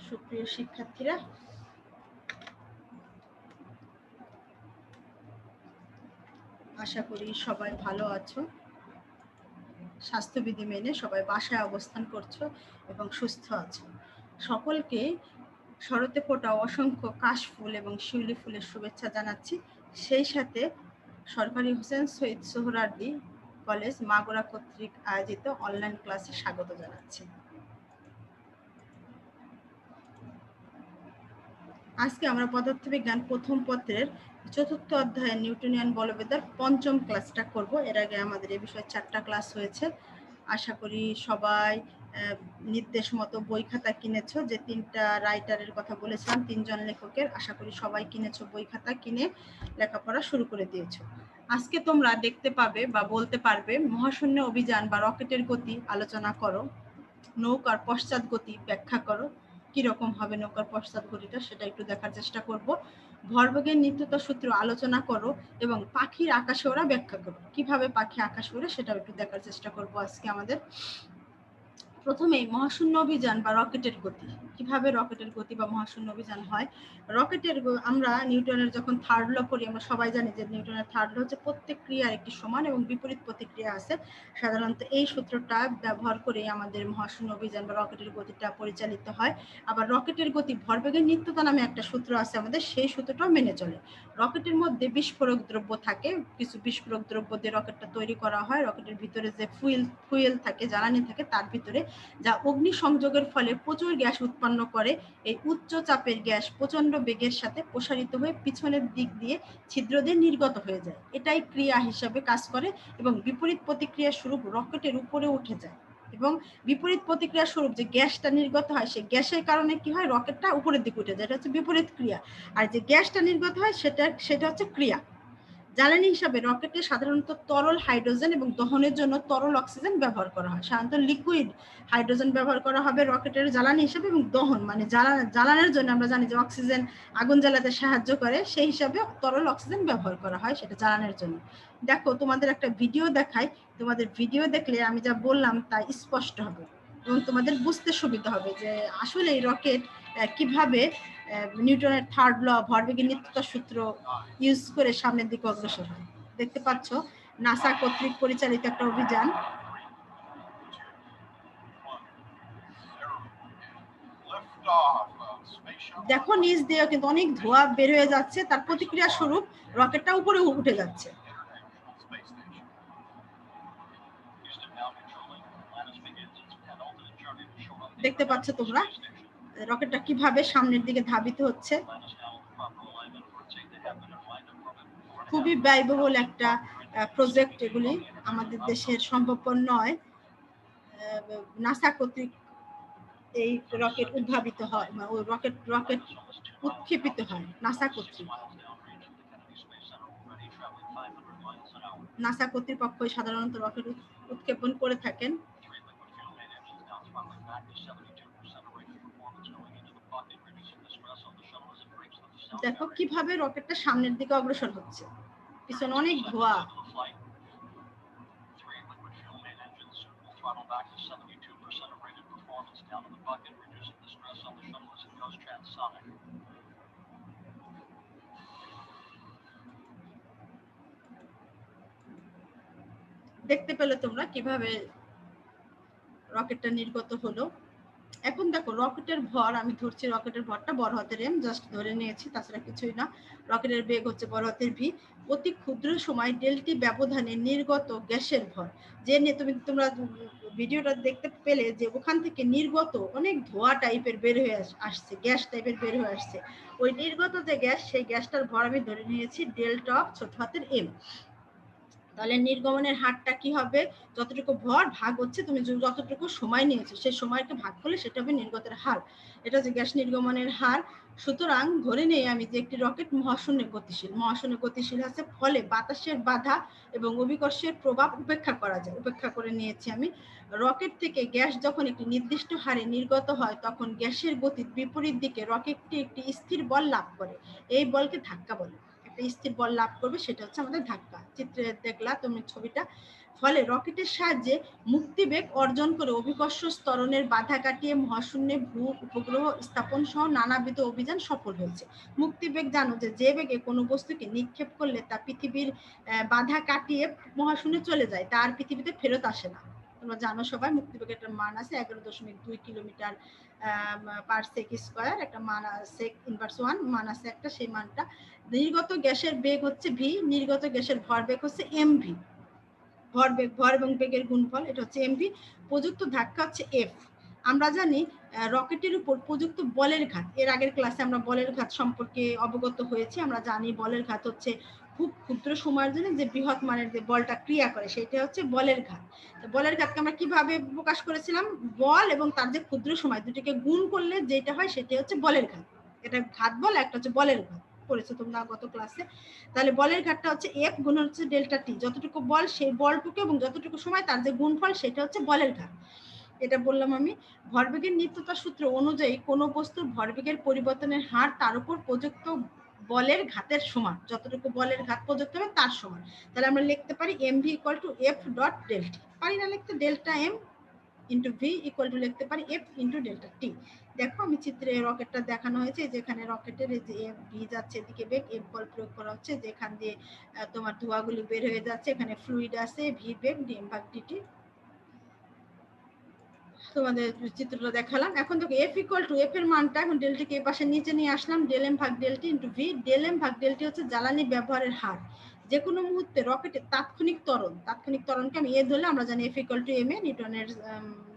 সুপ্রিয় শিক্ষার্থীরা, আশা করি সবাই ভালো আছো। স্বাস্থ্যবিধি মেনে সবাই বাসায় অবস্থান করছো এবং সুস্থ আছো। সকলকে শরতে ফোটা অসংখ্য কাশফুল এবং শিউলি ফুলের শুভেচ্ছা জানাচ্ছি। সেই সাথে সরকারি হোসেন শহীদ সোহরাওয়ার্দী কলেজ মাগুরা কর্তৃক আয়োজিত অনলাইন ক্লাসে স্বাগত জানাচ্ছি। আজকে আমরা পদার্থবিজ্ঞান প্রথম পত্রের চতুর্থ অধ্যায়ে নিউটনিয়ান বলবিদ্যার পঞ্চম ক্লাসটা করব। এর আগে আমাদের এই বিষয়ে 4টা ক্লাস হয়েছে। আশা করি সবাই নির্দেশ মতো বই খাতা কিনেছো। যে 3টা রাইটারের কথা বলেছিলাম, 3জন লেখকের, আশা করি সবাই কিনেছো, বই খাতা কিনে লেখাপড়া শুরু করে দিয়েছো। আজকে তোমরা দেখতে পাবে বা বলতে পারবে মহাশূন্য অভিযান বা রকেটের গতি আলোচনা করো, নৌকার পশ্চাৎ গতি ব্যাখ্যা করো। কিরকম হবে নৌকার পশ্চাৎ গতিটা সেটা একটু দেখার চেষ্টা করব। ভরবেগের নিত্যতা সূত্র আলোচনা করো এবং পাখির আকাশে ওড়া ব্যাখ্যা করো। কিভাবে পাখি আকাশে ওড়ে সেটাও একটু দেখার চেষ্টা করব আজকে আমাদের। প্রথমেই মহাশূন্য অভিযান বা রকেটের গতি। কিভাবে রকেটের গতি বা মহাশূন্য অভিযান হয়? রকেটের আমরা নিউটনের যখন থার্ড ল পড়ি, আমরা সবাই জানি যে নিউটনের থার্ড ল হচ্ছে প্রত্যেক ক্রিয়ার একটি সমান এবং বিপরীত প্রতিক্রিয়া আছে। সাধারণত এই সূত্রটা ব্যবহার করে আমাদের মহাশূন্য অভিযান বা রকেটের গতিটা পরিচালিত হয়। আবার রকেটের গতি ভরবেগের নিত্যতা নামে একটা সূত্র আছে আমাদের, সেই সূত্রটাও মেনে চলে। রকেটের মধ্যে বিস্ফোরক দ্রব্য থাকে, কিছু বিস্ফোরক দ্রব্য দিয়ে রকেটটা তৈরি করা হয়। রকেটের ভিতরে যে ফুয়েল থাকে, জ্বালানি থাকে, তার ভিতরে যা অগ্নি সংযোগের ফলে প্রচুর গ্যাস উৎপন্ন করে। এই উচ্চ চাপের গ্যাস প্রচন্ড বেগের সাথে প্রসারিত হয়ে পিছনের দিক দিয়ে ছিদ্র দিয়ে নির্গত হয়ে যায়। এটাই ক্রিয়া হিসাবে কাজ করে এবং বিপরীত প্রতিক্রিয়া স্বরূপ রকেটের উপরে উঠে যায়। এবং বিপরীত প্রতিক্রিয়া স্বরূপ যে গ্যাসটা নির্গত হয়, সেই গ্যাসের কারণে কি হয়, রকেটটা উপরের দিকে উঠে যায়। এটা হচ্ছে বিপরীত ক্রিয়া। আর যে গ্যাসটা নির্গত হয় সেটা হচ্ছে ক্রিয়া। জ্বালানি হিসাবে রকেটে সাধারণত তরল হাইড্রোজেন এবং দহনের জন্য তরল অক্সিজেন ব্যবহার করা হয়। সাধারণত লিকুইড হাইড্রোজেন ব্যবহার করা হবে রকেটের জ্বালানি হিসাবে, এবং দহন মানে জ্বালানোর জন্য আমরা জানি যে অক্সিজেন আগুন জ্বালাতে সাহায্য করে, সেই হিসাবে তরল অক্সিজেন ব্যবহার করা হয় সেটা জ্বালানোর জন্য। দেখো, তোমাদের একটা ভিডিও দেখাই। তোমাদের ভিডিও দেখলে আমি যা বললাম তা স্পষ্ট হবে এবং তোমাদের বুঝতে সুবিধা হবে যে আসলে এই রকেট কিভাবে নিউটনের থার্ড ল, ভরবেগের নিত্যতা সূত্র ইউজ করে সামনের দিকে অগ্রসর হয়। দেখতে পাচ্ছ নাসা কর্তৃক পরিচালিত একটা অভিযান। দেখো, নিচ দিয়ে কিন্তু অনেক ধোঁয়া বের হয়ে যাচ্ছে, তার প্রতিক্রিয়া স্বরূপ রকেটটা উপরে উঠে যাচ্ছে। দেখতে পাচ্ছ তোমরা রকেটটা কিভাবে সামনের দিকে ধাবিত হচ্ছে। খুবই ব্যয়বহুল একটা প্রজেক্ট এগুলি, আমাদের দেশের সম্ভবপর নয়। নাসা কর্তৃক এই রকেট উদ্ভাবিত হয়, ওই রকেট উৎক্ষেপিত হয় নাসা কর্তৃক। নাসা কর্তৃপক্ষ সাধারণত রকেট উৎক্ষেপণ করে থাকেন। দেখো কিভাবে রকেটটা সামনের দিকে অগ্রসর হচ্ছে, পিছনে অনেক ধোঁয়া। দেখতে পেলে তোমরা কিভাবে রকেটটা নির্গত হলো। এখন দেখো রকেটের ভর, আমি ধরছি রকেটের ভরটা বড় হাতের এম, জাস্ট ধরে নিয়েছি, তাছাড়া কিছুই না। রকেটের বেগ হচ্ছে বড় হাতের ভি। অতি ক্ষুদ্র সময় ডেলটি ব্যবধানে নির্গত গ্যাসের ভর, যে নিয়ে তোমরা ভিডিওটা দেখতে পেলে যে ওখান থেকে নির্গত অনেক ধোঁয়া টাইপের বের হয়ে আসছে, গ্যাস টাইপের বের হয়ে আসছে। ওই নির্গত যে গ্যাস, সেই গ্যাসটার ভর আমি ধরে নিয়েছি ডেল্টা অফ ছোট হাতের এম। তাহলে নির্গমনের হারটা কি হবে, যতটুকু ভর ভাগ হচ্ছে তুমি যতটুকু সময় নিয়েছো, সেই সময়কে ভাগ করলে সেটা হবে নির্গতের হার। এটা হচ্ছে গ্যাস নির্গমনের হার। সুতরাং ধরে নেই আমি যে একটি রকেট মহাশূন্যে গতিশীল। মহাশূন্যে গতিশীল আছে ফলে বাতাসের বাধা এবং অভিকর্ষের প্রভাব উপেক্ষা করা যায়। উপেক্ষা করে নিয়েছি আমি। রকেট থেকে গ্যাস যখন একটি নির্দিষ্ট হারে নির্গত হয়, তখন গ্যাসের গতির বিপরীত দিকে রকেটটি একটি স্থির বল লাভ করে। এই বলকে ধাক্কা বলে। স্থির বল লাভ করবে, সেটা হচ্ছে আমাদের ধাক্কা। চিত্রে দেখলা তুমি ছবিটা। ফলে রকেটের সাহায্যে মুক্তিবেগ অর্জন করে অভিকর্ষ ত্বরণের বাধা কাটিয়ে মহাশূন্যে ভূ উপগ্রহ স্থাপন সহ নানাবিধ অভিযান সফল হয়েছে। মুক্তিবেগ জানো যে বেগে কোনো বস্তুকে নিক্ষেপ করলে তা পৃথিবীর বাধা কাটিয়ে মহাশূন্যে চলে যায়, তার পৃথিবীতে ফেরত আসে না। তোমরা জানো সবাই মুক্তিবেগের একটা মান আছে 11.2 কিলোমিটার পার সেক স্কয়ার, একটা মান সেক ইনভার্স 1 মান আছে একটা, সেই মানটা। নির্গত গ্যাসের বেগ হচ্ছে ভি, নির্গত গ্যাসের ভরবেগ হচ্ছে এমভি। ভর এবং বেগের গুণফল, এটা হচ্ছে এমভি। প্রযুক্ত ধাক্কা হচ্ছে এফ। আমরা জানি রকেটের উপর প্রযুক্ত বলের ঘাত, এর আগের ক্লাসে আমরা বলের ঘাত সম্পর্কে অবগত হয়েছি। আমরা জানি বলের ঘাত হচ্ছে খুব ক্ষুদ্র সময়ের জন্য যে বৃহৎ মানের যে বলটা ক্রিয়া করে সেটা হচ্ছে বলের ঘাত। বলের ঘাতকে আমরা কিভাবে প্রকাশ করেছিলাম? বল এবং তার যে ক্ষুদ্র সময় দুটিকে গুণ করলে যেটা হয় সেটা হচ্ছে বলের ঘাত। এটা ঘাত বল, একটা হচ্ছে বলের ঘাত, পড়েছো তোমরা গত ক্লাসে। তাহলে বলের ঘাতটা হচ্ছে এফ গুণ হচ্ছে ডেল্টা টি, যতটুকু বল সেই বলটুকু এবং যতটুকু সময় তার যে গুণফল সেটা হচ্ছে বলের ঘাত। এটা বললাম আমি। ভরবেগের নিত্যতা সূত্র অনুযায়ী কোনো বস্তুর ভরবেগের পরিবর্তনের হার তার উপর প্রযুক্ত বলের ঘাতের সমান, যতটুকু বলের ঘাত প্রযুক্ত হবে তার সমান। তাহলে আমরা লিখতে পারি MV equal to F dot delta, পারি না লিখতে? Delta M into V equal to লিখতে পারি এফ ইন্টু ডেল্টা টি। দেখো আমি চিত্রে রকেটটা দেখানো হয়েছে, যেখানে রকেটের যে এফ ভি যাচ্ছে এদিকে বেগ, এফ বল প্রয়োগ করা হচ্ছে, যেখান দিয়ে তোমার ধোঁয়াগুলি বের হয়ে যাচ্ছে, এখানে ফ্লুইড আছে, ভি বেগ, ডিএম ভাগ ডিটি। তোমাদের চিত্রটা দেখালাম। এখন দেখো এফ ইকুয়াল টু এফ এর মানটা এখন ডেলটিকে এই পাশে নিচে নিয়ে আসলাম, ডেল এম ভাগ del t into V. Del M ভাগ ডেলটি হচ্ছে জ্বালানি ব্যবহারের হার। যে কোনো মুহূর্তে রকেটের তাৎক্ষণিক ত্বরণকে আমি এ ধরলে আমরা জানি F equal to M A, নিউটনের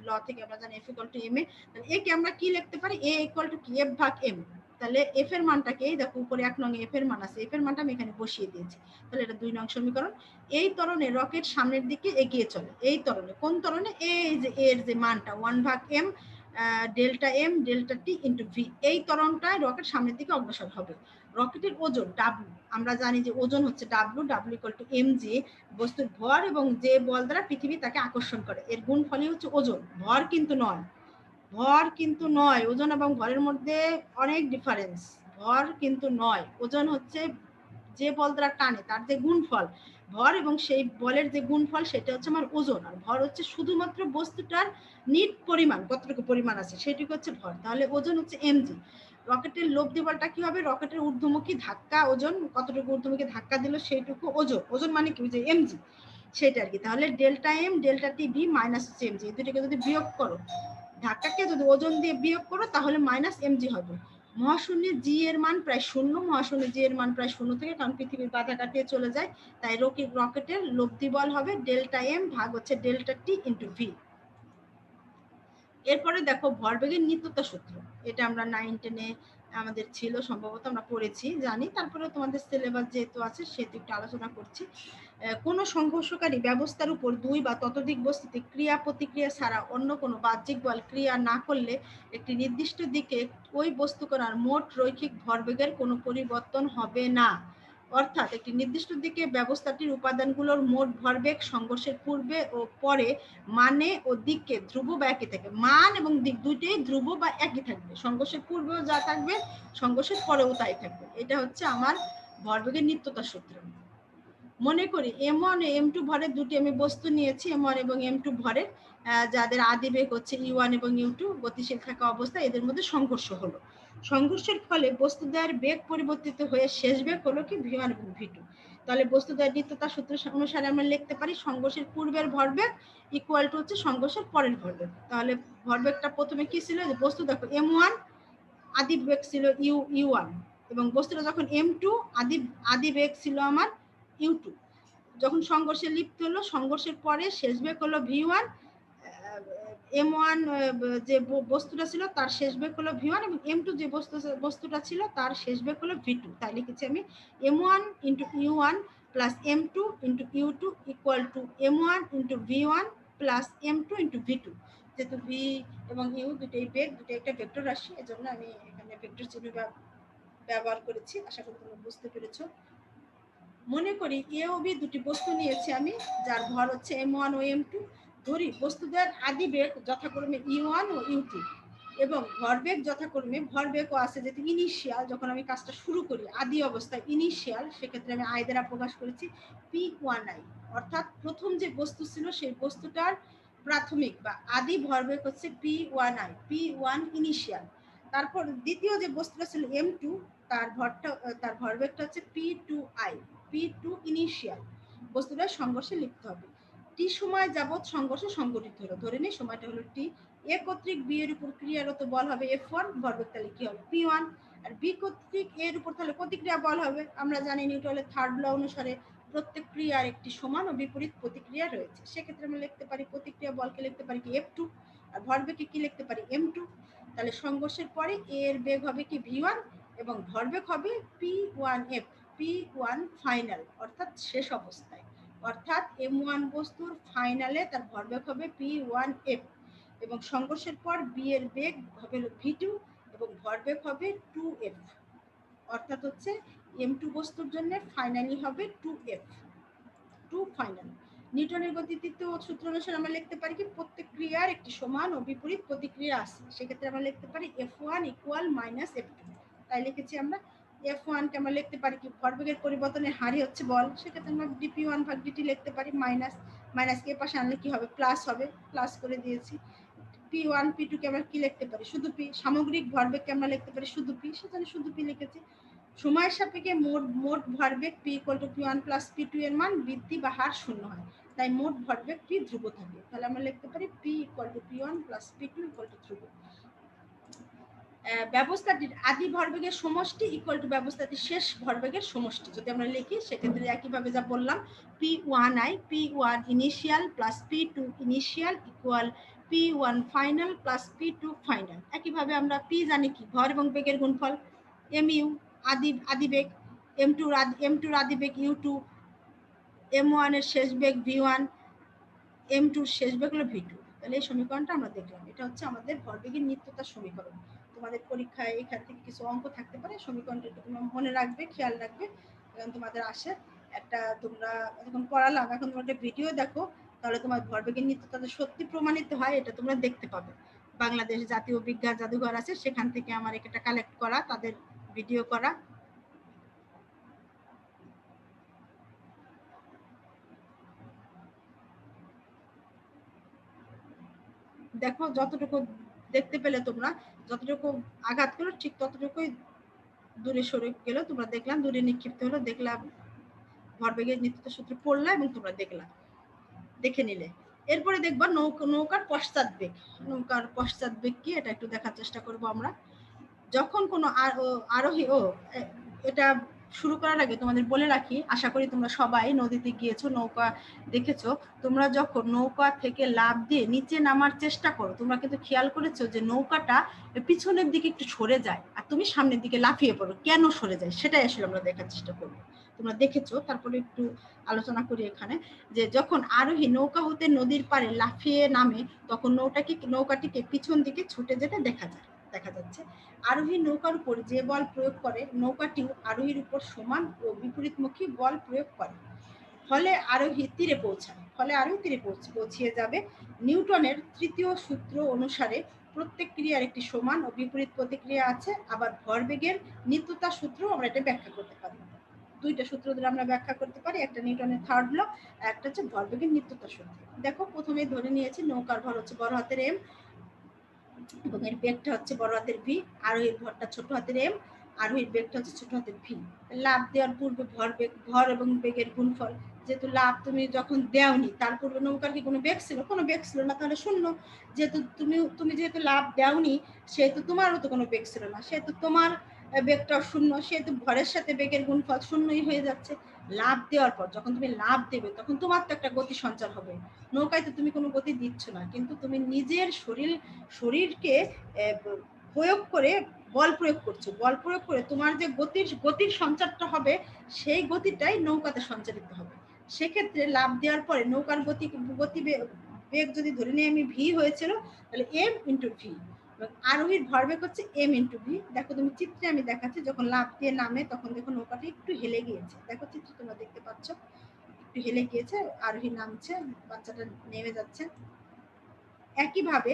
ল থেকে আমরা জানি F equal to M A. একে আমরা কি লিখতে পারি? এ ইকুয়াল টু কি? এফ ভাগ এম। তাহলে এফ এর মানটাকে এই দেখো উপরে 1 নং এফ এর মান আছে, এফ এর মানটা আমি এখানে বসিয়ে দিয়েছি। তাহলে এটা 2 নং সমীকরণ। এই ত্বরণে রকেট সামনের দিকে এগিয়ে চলে। এই ত্বরণে, কোন ত্বরণে? এই যে এর যে মানটা 1 ভাগ এম ডেল্টা এম ডেল্টা টি ইন্টু ভি, এই ত্বরণটায় রকেট সামনের দিকে অগ্রসর হবে। রকেটের ওজন ডাব্লিউ, আমরা জানি যে ওজন হচ্ছে W, W equal to M G, বস্তুর ভর এবং যে বল দ্বারা পৃথিবী তাকে আকর্ষণ করে এর গুণফলই হচ্ছে ওজন। ভর কিন্তু নয়, ভর কিন্তু নয়, ওজন এবং ভরের মধ্যে অনেক ডিফারেন্স। ভর কিন্তু নয়, ওজন হচ্ছে যে বল দ্বারা টানে তার যে গুণফল। ভর এবং সেই বলের যে গুণফল সেটা হচ্ছে আমার ওজন, আর ভর হচ্ছে শুধুমাত্র বস্তুটার নিট পরিমাণ, কতটুকু পরিমাণ আছে সেটুকু হচ্ছে ভর। তাহলে ওজন হচ্ছে এমজি। রকেটের লব্ধি বলটা কি হবে? রকেটের ঊর্ধ্বমুখী ধাক্কা ওজন, কতটুকু ঊর্ধ্বমুখী ধাক্কা দিল সেইটুকু ওজন। ওজন মানে কি? যে এমজি, সেটা আর কি। তাহলে delta M delta T V minus হচ্ছে এমজি, এই দুটোকে যদি বিয়োগ করো, ধাক্কাকে যদি ওজন দিয়ে বিয়োগ করো তাহলে মাইনাস এমজি হবে। মহাশূন্যে জি এর মান প্রায় শূন্য, মহাশূন্যে জি এর মান প্রায় শূন্য থেকে, কারণ পৃথিবীর বাধা কাটিয়ে চলে যায়, তাই রকেটের লব্ধি বল হবে ডেল্টা এম ভাগ হচ্ছে ডেল্টা টি ইন্টু ভি। এরপরে দেখো ভরবেগের নিত্যতা সূত্র, এটা আমরা 9-10-এ আমাদের ছিল, সম্ভবত আমরা পড়েছি, জানি। তারপরে তোমাদের সিলেবাস যেহেতু আছে সেহেতু একটু আলোচনা করছি। কোনো সংঘর্ষকারী ব্যবস্থার উপর দুই বা ততোধিক বস্তুতে ক্রিয়া প্রতিক্রিয়া ছাড়া অন্য কোনো বাহ্যিক বল ক্রিয়া না করলে একটি নির্দিষ্ট দিকে ওই বস্তু কণার মোট রৈখিক ভরবেগের কোনো পরিবর্তন হবে না। অর্থাৎ একটি নির্দিষ্ট দিকে ব্যবস্থাটির উপাদানগুলোর মোট ভরবেগ সংঘর্ষের পূর্বে ও পরে মানে ও দিককে ধ্রুব বা একই থাকে। মান এবং দিক দুইটাই ধ্রুব বা একই থাকবে, সংঘর্ষের পূর্বেও যা থাকবে সংঘর্ষের পরেও তাই থাকবে। এটা হচ্ছে আমার ভরবেগের নিত্যতা সূত্র। মনে করি m1 ও m2 ভরের দুটি আমি বস্তু নিয়েছি, m1 এবং m2 ভরের, যাদের আদি বেগ হচ্ছে u1 এবং u2, গতিশীল থাকা অবস্থায় এদের মধ্যে সংঘর্ষ হলো। সংঘর্ষের ফলে বস্তুদ্বয়ের বেগ পরিবর্তিত হয়ে শেষ বেগ হলো কি v1 এবং v2। তাহলে বস্তুদ্বয়ের নিত্যতা সূত্র অনুসারে আমরা লিখতে পারি সংঘর্ষের পূর্বের ভরবেগ ইকুয়াল টু হচ্ছে সংঘর্ষের পরের ভরবেগ। তাহলে ভরবেগটা প্রথমে কি ছিল? যে বস্তু দেখো m1 আদি বেগ ছিল u1, এবং বস্তুটা যখন m2 আদি বেগ ছিল আমার u2। যখন সংঘর্ষে লিপ্ত হলো, সংঘর্ষের পরে শেষ বেগ হলো v1, m1 যে বস্তুটা ছিল তার শেষ বেগ হলো v1, এবং m2 যে বস্তুটা ছিল তার শেষ বেগ হলো v2। তাই লিখেছি আমি m1 into u1 plus m2 into u2 equal to m1 into v1 plus m2 into v2। যেহেতু v এবং u দুটোই বেগ, দুটো একটা ভেক্টর রাশি, এজন্য আমি এখানে ভেক্টর চিহ্ন ব্যবহার করেছি। আশা করি তোমরা বুঝতে পেরেছো। মনে করি এ ও বি দুটি বস্তু নিয়েছি আমি, যার ভর হচ্ছে m1 ও m2। ধরি বস্তুদের আদি বেগ যথাক্রমে u1 ও u2 এবং ভরবেগ যথাক্রমে, ভরবেগও আছে যেহেতু ইনিশিয়াল, যখন আমি কাজটা শুরু করি আদি অবস্থায় ইনিশিয়াল, সেক্ষেত্রে আমি আই দ্বারা প্রকাশ করেছি p1i। অর্থাৎ প্রথম যে বস্তু ছিল সেই বস্তুটার প্রাথমিক বা আদি ভরবেগ হচ্ছে P1I, P1 ইনিশিয়াল। তারপর দ্বিতীয় যে বস্তুটা ছিল M2, তার ভরবেগটা হচ্ছে P2I, P2 ইনিশিয়াল। বস্তুটা সংঘর্ষে লিপ্ত হবে। টি সময় যাবৎ সংঘর্ষ সংঘটিত হলো, ধরে নিই সময়টা হলো টি। এ কর্তৃক বি এর উপর ক্রিয়ারত বল হবে F1, ভরবেগ তাহলে কি হবে P1। আর বি কর্তৃক এর উপর তাহলে প্রতিক্রিয়া বল হবে। আমরা জানি নিউটনের থার্ড ল অনুসারে প্রত্যেক ক্রিয়ার একটি সমান ও বিপরীত প্রতিক্রিয়া রয়েছে। সেক্ষেত্রে আমরা লিখতে পারি প্রতিক্রিয়া বলকে লিখতে পারি কি F2, আর ভরবেগকে কি লিখতে পারি M2। তাহলে সংঘর্ষের পরে এর বেগ হবে কি V1 এবং ভরবেগ হবে P1F, P1 ফাইনাল অর্থাৎ শেষ অবস্থায়। অর্থাৎ M1 বস্তুর ফাইনালে তার ভরবেগ হবে P1F এবং সংঘর্ষের পর বি এর বেগ হবে V2 এবং ভরবেগ হবে 2F। অর্থাৎ হচ্ছে M2 বস্তুর জন্য ফাইনালি হবে 2F, 2 ফাইনাল। নিউটনের গতির তৃতীয় সূত্র অনুসারে আমরা লিখতে পারি কি প্রত্যেক ক্রিয়ার একটি সমান ও বিপরীত প্রতিক্রিয়া আছে। সেক্ষেত্রে আমরা লিখতে পারি F1 ইকুয়াল মাইনাস F2। তাই লিখেছি আমরা F1 কে আমরা লিখতে পারি কি ভরবেগের পরিবর্তনের হারই হচ্ছে বল। সেক্ষেত্রে আমরা dP1 ভাগ dt লিখতে পারি মাইনাস কে পাশে আনলে কি হবে প্লাস হবে, প্লাস করে দিয়েছি। P1 P2 কে আমরা কি লিখতে পারি শুধু P। সামগ্রিক ভরবেগকে আমরা লিখতে পারি শুধু P, সেখানে শুধু P লিখেছি। সময়ের সাপেক্ষে মোট ভরবেগ P equal to P1 plus P2 এর মান বৃদ্ধি বা হার শূন্য হয়, তাই মোট ভরবেগ P ধ্রুব থাকে। তাহলে আমরা লিখতে পারি P equal to P1 plus P2 equal to ধ্রুব। ব্যবস্থাটির আদি ভরবেগের সমষ্টি ইকুয়াল টু ব্যবস্থাটির শেষ ভরবেগের সমষ্টি যদি আমরা লিখি, সেক্ষেত্রে একইভাবে যা বললাম P1I, P1 initial plus P2 initial equal P1 final plus P2 final. একইভাবে আমরা P জানি কি ভর এবং বেগের গুণফল, MU আদি বেগ, M2 আদি বেগ U2, M1 এর শেষ বেগ V1, M2 এর শেষ বেগ হলো V2। তাহলে এই সমীকরণটা আমরা দেখলাম, এটা হচ্ছে আমাদের ভরবেগের নিত্যতার সমীকরণ। তোমাদের পরীক্ষায় এখান থেকে কিছু অঙ্ক থাকতে পারে, সমীকরণটা একটু তোমরা মনে রাখবে, খেয়াল রাখবে, কারণ তোমাদের আসে একটা, তোমরা যখন পড়ালাম এখন তোমরা একটা ভিডিও দেখো, তাহলে তোমার ভরবেগের নিত্যতা সত্যি প্রমাণিত হয় এটা তোমরা দেখতে পাবে। বাংলাদেশ জাতীয় বিজ্ঞান জাদুঘর আছে, সেখান থেকে আমার এটা কালেক্ট করা, তাদের ভিডিও করা। দেখো যতটুকু দেখতে পেলে তোমরা, যতটুকু আঘাত করো ঠিক ততটুকুই দূরে সরে গেল, তোমরা দেখলাম দূরে নিক্ষিপ্ত হলো, দেখলাম ভরবেগের নিত্যতা সূত্র পড়লা এবং তোমরা দেখলা, দেখে নিলে। এরপরে দেখবা নৌকার পশ্চাৎ বেগ। নৌকার পশ্চাৎ বেগ কি এটা একটু দেখার চেষ্টা করব আমরা। যখন কোনো আরোহী, এটা শুরু করার আগে তোমাদের বলে রাখি, আশা করি তোমরা সবাই নদীতে গিয়েছো, নৌকা দেখেছো। তোমরা যখন নৌকা থেকে লাফ দিয়ে নিচে নামার চেষ্টা করো, তোমরা কিন্তু খেয়াল করেছো যে নৌকাটা পিছনের দিকে একটু সরে যায় আর তুমি সামনের দিকে লাফিয়ে পড়ো। কেন সরে যায় সেটাই আসলে আমরা দেখার চেষ্টা করবো। তোমরা দেখেছো, তারপরে একটু আলোচনা করি এখানে, যে যখন আরোহী নৌকা হতে নদীর পাড়ে লাফিয়ে নামে তখন নৌকাটিকে পিছন দিকে ছুটে যেতে দেখা যাচ্ছে। আরোহী নৌকার উপর যে বল প্রয়োগ করে, নৌকাটিও আরোহীর উপর সমান ও বিপরীতমুখী বল প্রয়োগ করে। ফলে আরোহী তীরে পৌঁছিয়ে যাবে। নিউটনের তৃতীয় সূত্র অনুসারে প্রত্যেক ক্রিয়ার একটি সমান ও বিপরীত প্রতিক্রিয়া আছে। আবার ভরবেগের নিত্যতা সূত্র আমরা এটা ব্যাখ্যা করতে পারি। দুইটা সূত্র ধরে আমরা ব্যাখ্যা করতে পারি, একটা নিউটনের থার্ড ল, একটা হচ্ছে ভরবেগের নিত্যতা সূত্র। দেখো প্রথমে ধরে নিয়েছি নৌকার ভর হচ্ছে বড় হাতের M এবং এর বেগটা হচ্ছে বড় হাতের ভি, আরোহীর ভরটা ছোট হাতের এম, আরোহীর বেগটা হচ্ছে ছোট হাতের ভি। লাফ দেওয়ার পূর্বে ভর এবং বেগের গুণফল, যেহেতু লাফ তুমি যখন দেওনি তার পূর্বে নৌকার কি কোনো বেগ ছিল? কোনো বেগ ছিল না, তাহলে শূন্য। যেহেতু তুমি যেহেতু লাফ দেওনি সেহেতু তোমারও তো কোনো বেগ ছিল না, সেহেতু তোমার বেগটাও শূন্য, সেহেতু ভরের সাথে বেগের গুণফল শূন্যই হয়ে যাচ্ছে। লাফ দেওয়ার পর যখন তুমি লাফ দেবে তখন তোমার তো একটা গতি সঞ্চার হবে। নৌকায় তো তুমি কোনো গতি দিচ্ছ না, কিন্তু তুমি নিজের শরীরকে প্রয়োগ করে বল প্রয়োগ করছো। বল প্রয়োগ করে তোমার যে গতির সঞ্চারটা হবে, সেই গতিটাই নৌকাতে সঞ্চারিত হবে। সেক্ষেত্রে লাফ দেওয়ার পরে নৌকার বেগ যদি ধরে নিয়ে আমি ভি হয়েছিল, তাহলে এম ইন্টু ভি, আরোহীর ভরবেগ হচ্ছে এম ইন্টু ভি। দেখো তুমি চিত্রে আমি দেখাচ্ছি, যখন লাফ দিয়ে নামে তখন দেখো নৌকাটি একটু হেলে গিয়েছে, দেখো চিত্রে তোমরা দেখতে পাচ্ছ একটু হেলে গিয়েছে, আরোহী নামছে, বাচ্চাটা নেমে যাচ্ছে। একইভাবে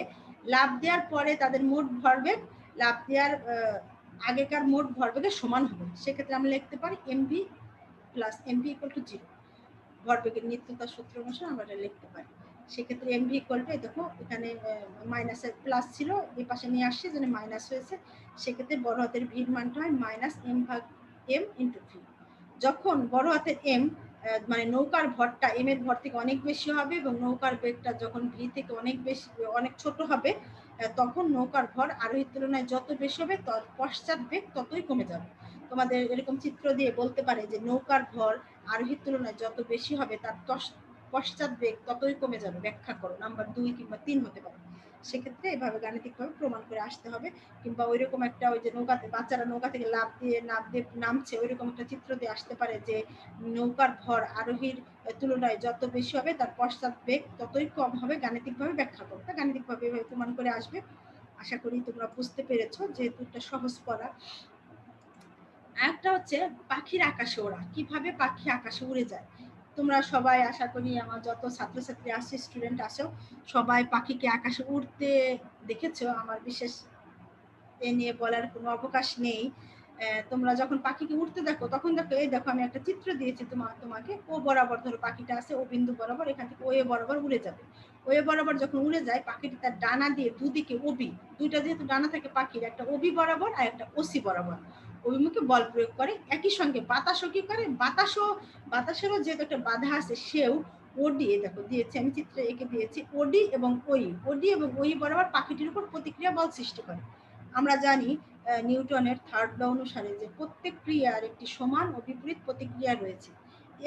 লাফ দেওয়ার পরে তাদের মোট ভরবেগ লাফ দেওয়ার আগেকার মোট ভরবেগের সমান হবে। সেক্ষেত্রে আমরা লিখতে পারি MV plus MV equal two 0। ভরবেগের নিত্যতার সূত্র অনুসারে আমরা এটা লিখতে পারি। সেক্ষেত্রে এমভি ইকুয়াল টু, দেখো এখানে মাইনাসের প্লাস ছিল, এই পাশে নিয়ে আসছে যেন মাইনাস হয়েছে, সেক্ষেত্রে বড় হাতের ভির মানটা হয় মাইনাস এম ভাগ এম ইন্টু ভি। যখন বড় হাতের এম মানে নৌকার ভরটা এম এর ভর থেকে অনেক বেশি হবে এবং নৌকার বেগটা যখন ভি থেকে অনেক বেশি অনেক ছোট হবে, তখন নৌকার ভর আরোহীর তুলনায় যত বেশি হবে পশ্চাৎ বেগ ততই কমে যাবে। তোমাদের এরকম চিত্র দিয়ে বলতে পারে যে নৌকার ভর আরোহীর তুলনায় যত বেশি হবে তার পশ্চাৎ বেগ ততই কমে যাবে, ব্যাখ্যা করো। নাম্বার 2 কিংবা 3 হতে পারে। সেক্ষেত্রে এভাবে গাণিতিকভাবে প্রমাণ করে আসতে হবে। কিংবা ওইরকম একটা, ওই যে নৌকাতে বাচ্চারা নৌকা থেকে লাফ দিয়ে নামছে, ওইরকম একটা চিত্র দিয়ে আসতে পারে যে নৌকার ভর আরোহীর তুলনায় যত বেশি হবে তার পশ্চাৎ বেগ ততই কম হবে, গাণিতিকভাবে ব্যাখ্যা করো। গাণিতিকভাবে এভাবে প্রমাণ করে আসবে। আশা করি তোমরা বুঝতে পেরেছো, যেহেতু এটা সহজ পড়া। একটা হচ্ছে পাখির আকাশে ওড়া, কিভাবে পাখি আকাশে উড়ে যায়। তোমরা সবাই আশা করি আমার যত ছাত্রছাত্রী আসছে, স্টুডেন্ট আসো, সবাই পাখিকে আকাশে উড়তে দেখেছো। আমার বিশেষ এ নিয়ে বলার কোনো অবকাশ নেই। তোমরা যখন পাখিকে উঠতে দেখো তখন দেখো, এই দেখো আমি একটা চিত্র দিয়েছি তোমাকে, ও বরাবর ধরো পাখিটা আছে, ও বিন্দু বরাবর, এখান থেকে ওয়ে বরাবর উড়ে যাবে। ওয়ে বরাবর যখন উড়ে যায়, পাখিটি তার ডানা দিয়ে দুদিকে ওবি, দুইটা যেহেতু ডানা থাকে পাখির, একটা ওবি বরাবর আর একটা ওসি বরাবর অভিমুখে বল প্রয়োগ করে। একই সঙ্গে বাতাসও কি করে, বাতাসেরও যেহেতু একটা বাধা আছে, সেও ওডি, দেখো দিয়েছি আমি চিত্রে এঁকে দিয়েছি, ওডি এবং ওই বরাবর পাখিটির উপর প্রতিক্রিয়া বল সৃষ্টি করে। আমরা জানি নিউটনের থার্ড ল অনুসারে যে প্রত্যেক ক্রিয়ার একটি সমান ও বিপরীত প্রতিক্রিয়া রয়েছে।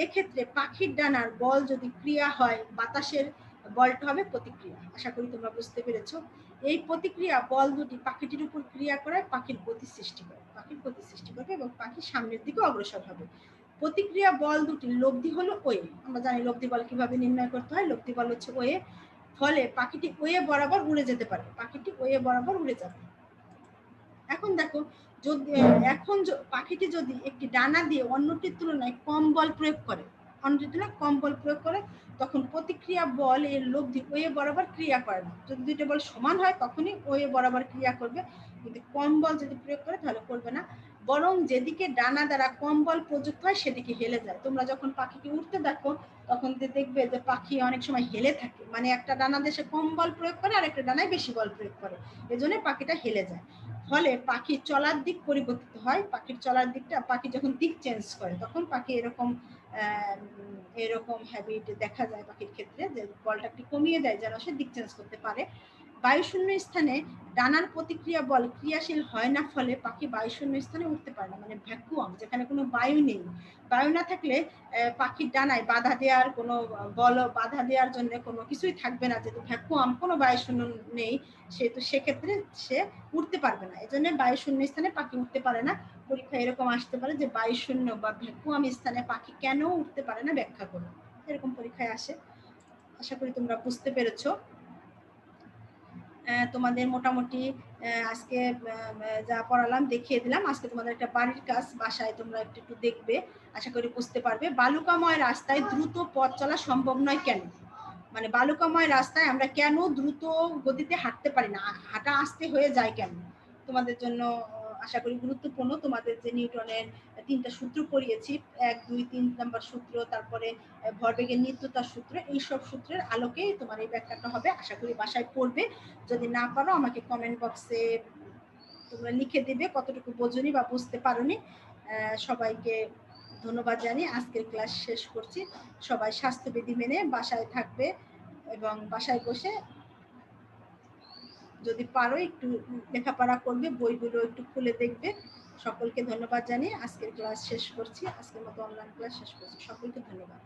এক্ষেত্রে পাখির ডানার বল যদি ক্রিয়া হয়, বাতাসের বলটা হবে প্রতিক্রিয়া। আশা করি তোমরা বুঝতে পেরেছো। এই প্রতিক্রিয়া বল দুটি পাখিটির উপর ক্রিয়া করায় পাখির গতি সৃষ্টি করবে এবং পাখি সামনের দিকে অগ্রসর হবে। প্রতিক্রিয়া বল দুটির লব্ধি হলো ওয়ে। আমরা জানি লব্ধি বল কিভাবে নির্ণয় করতে হয়, লব্ধি বল হচ্ছে ওয়ে। ফলে পাখিটি ওয়ে বরাবর উড়ে যেতে পারে, পাখিটি ওয়ে বরাবর উড়ে যাবে। এখন দেখো, যদি পাখিটি যদি একটি ডানা দিয়ে অন্যটির তুলনায় কম বল প্রয়োগ করে, তখন প্রতিক্রিয়া বল এর লব্ধি ওয়ে বরাবর ক্রিয়া করে না। যদি দুইটা বল সমান হয় তখনই ওয়ে বরাবর ক্রিয়া করবে, কিন্তু কম বল যদি প্রয়োগ করে তাহলে করবে না, বরং যেদিকে ডানা দ্বারা কম বল প্রযুক্ত হয় সেদিকে হেলে যায়। তোমরা যখন পাখিকে উঠতে দেখো তখন দেখবে যে পাখি অনেক সময় হেলে থাকে, মানে একটা ডানা দেশে কম বল প্রয়োগ করে আর একটা ডানায় বেশি বল প্রয়োগ করে, এজন্য পাখিটা হেলে যায়। ফলে পাখির চলার দিক পরিবর্তিত হয়। পাখির চলার দিকটা, পাখি যখন দিক চেঞ্জ করে তখন পাখি এরকম হ্যাবিট দেখা যায় পাখির ক্ষেত্রে, যে বলটা একটু কমিয়ে দেয় যেন সে দিক চেঞ্জ করতে পারে। বায়ুশূন্য স্থানে ডানার প্রতিক্রিয়া বল ক্রিয়াশীল হয় না, ফলে পাখি বায়ুশূন্য স্থানে উঠতে পারে না, মানে ভ্যাকুয়াম, যেখানে কোনো বায়ু নেই। বায়ু না থাকলে পাখির ডানায় বাধা দেওয়ার কোনো বাধা দেওয়ার জন্য কোনো কিছুই থাকবে না, যেহেতু ভ্যাকুয়াম, কোনো বায়ুশূন্য নেই, সেহেতু সেক্ষেত্রে সে উঠতে পারবে না। এজন্য বায়ুশূন্য স্থানে পাখি উঠতে পারে না। পরীক্ষায় এরকম আসতে পারে যে বায়ুশূন্য বা ভ্যাকুয়াম স্থানে পাখি কেন উঠতে পারে না, ব্যাখ্যা করো। এরকম পরীক্ষায় আসে। আশা করি তোমরা বুঝতে পেরেছো। তোমাদের মোটামুটি আজকে যা পড়ালাম দেখিয়ে দিলাম। আজকে তোমাদের একটা বাড়ির কাজ, বাসায় তোমরা একটু দেখবে, আশা করি বুঝতে পারবে। বালুকাময় রাস্তায় দ্রুত পথ চলা সম্ভব নয় কেন? মানে বালুকাময় রাস্তায় আমরা কেন দ্রুত গতিতে হাঁটতে পারি না, হাঁটা আসতে হয়ে যায় কেন? তোমাদের জন্য আশা করি গুরুত্বপূর্ণ। তোমাদের যে নিউটনের 3টা সূত্র পড়িয়েছি, 1, 2, 3 নাম্বার সূত্র, তারপরে ভরবেগের নিত্যতার সূত্র, এই সব সূত্রের আলোকে তোমার এই ব্যাখ্যাটা হবে। আশা করি বাসায় পড়বে। যদি না পারো আমাকে কমেন্ট বক্সে তোমরা লিখে দিবে কতটুকু বোঝনি বা বুঝতে পারোনি। সবাইকে ধন্যবাদ জানিয়ে আজকের ক্লাস শেষ করছি। সবাই স্বাস্থ্যবিধি মেনে বাসায় থাকবে এবং বাসায় বসে যদি পারো একটু লেখাপড়া করবে, বইগুলো একটু খুলে দেখবে। সকলকে ধন্যবাদ জানিয়ে আজকের ক্লাস শেষ করছি। আজকের মতো অনলাইন ক্লাস শেষ করছি। সকলকে ধন্যবাদ।